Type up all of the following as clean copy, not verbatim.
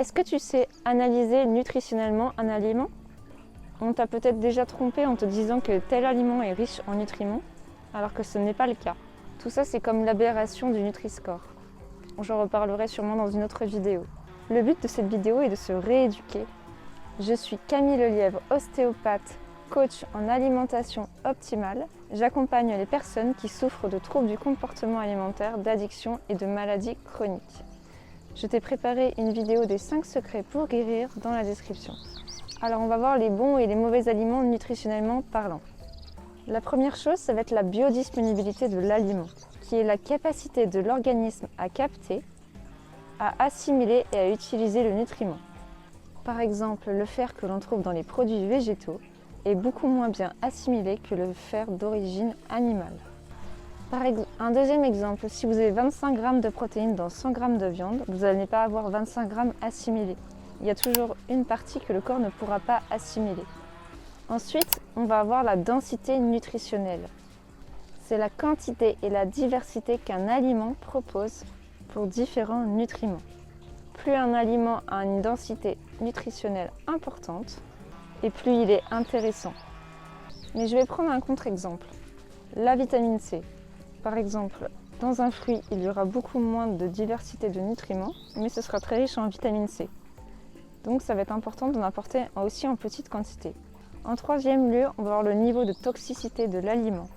Est-ce que tu sais analyser nutritionnellement un aliment? On t'a peut-être déjà trompé en te disant que tel aliment est riche en nutriments, alors que ce n'est pas le cas. Tout ça, c'est comme l'aberration du Nutri-Score. J'en reparlerai sûrement dans une autre vidéo. Le but de cette vidéo est de se rééduquer. Je suis Camille Lelièvre, ostéopathe, coach en alimentation optimale. J'accompagne les personnes qui souffrent de troubles du comportement alimentaire, d'addiction et de maladies chroniques. Je t'ai préparé une vidéo des 5 secrets pour guérir dans la description. Alors on va voir les bons et les mauvais aliments nutritionnellement parlant. La première chose, ça va être la biodisponibilité de l'aliment, qui est la capacité de l'organisme à capter, à assimiler et à utiliser le nutriment. Par exemple, le fer que l'on trouve dans les produits végétaux est beaucoup moins bien assimilé que le fer d'origine animale. Un deuxième exemple, si vous avez 25 g de protéines dans 100 g de viande, vous n'allez pas avoir 25 g assimilés. Il y a toujours une partie que le corps ne pourra pas assimiler. Ensuite, on va avoir la densité nutritionnelle. C'est la quantité et la diversité qu'un aliment propose pour différents nutriments. Plus un aliment a une densité nutritionnelle importante, et plus il est intéressant. Mais je vais prendre un contre-exemple. La vitamine C. Par exemple, dans un fruit, il y aura beaucoup moins de diversité de nutriments, mais ce sera très riche en vitamine C. Donc ça va être important d'en apporter aussi en petite quantité. En troisième lieu, on va voir le niveau de toxicité de l'aliment.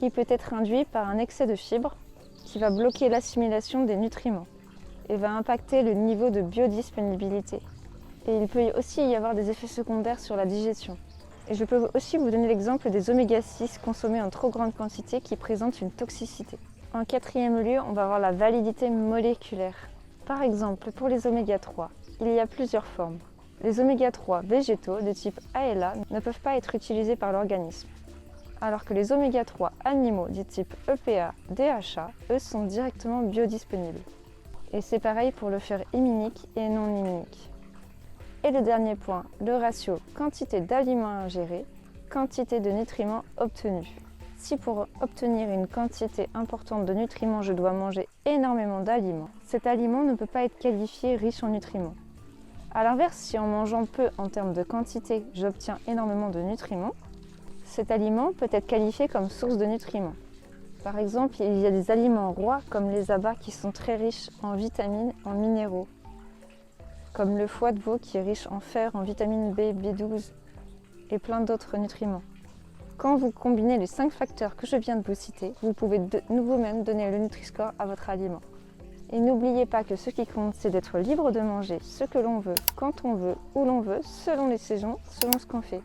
Il peut être induit par un excès de fibres qui va bloquer l'assimilation des nutriments et va impacter le niveau de biodisponibilité. Et il peut aussi y avoir des effets secondaires sur la digestion. Et je peux aussi vous donner l'exemple des oméga 6 consommés en trop grande quantité qui présentent une toxicité. En quatrième lieu, on va voir la validité moléculaire. Par exemple, pour les oméga 3, il y a plusieurs formes. Les oméga 3 végétaux de type ALA ne peuvent pas être utilisés par l'organisme, alors que les oméga 3 animaux du type EPA, DHA, eux sont directement biodisponibles. Et c'est pareil pour le fer iminique et non iminique. Et le dernier point, le ratio quantité d'aliments ingérés, quantité de nutriments obtenus. Si pour obtenir une quantité importante de nutriments, je dois manger énormément d'aliments, cet aliment ne peut pas être qualifié riche en nutriments. A l'inverse, si en mangeant peu en termes de quantité, j'obtiens énormément de nutriments, cet aliment peut être qualifié comme source de nutriments. Par exemple, il y a des aliments rois comme les abats qui sont très riches en vitamines, en minéraux, comme le foie de veau qui est riche en fer, en vitamine B, B12 et plein d'autres nutriments. Quand vous combinez les 5 facteurs que je viens de vous citer, vous pouvez vous-même donner le Nutri-Score à votre aliment. Et n'oubliez pas que ce qui compte, c'est d'être libre de manger ce que l'on veut, quand on veut, où l'on veut, selon les saisons, selon ce qu'on fait,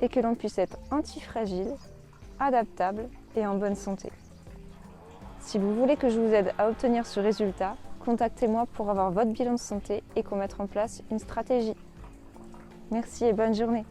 et que l'on puisse être antifragile, adaptable et en bonne santé. Si vous voulez que je vous aide à obtenir ce résultat, contactez-moi pour avoir votre bilan de santé et qu'on mette en place une stratégie. Merci et bonne journée.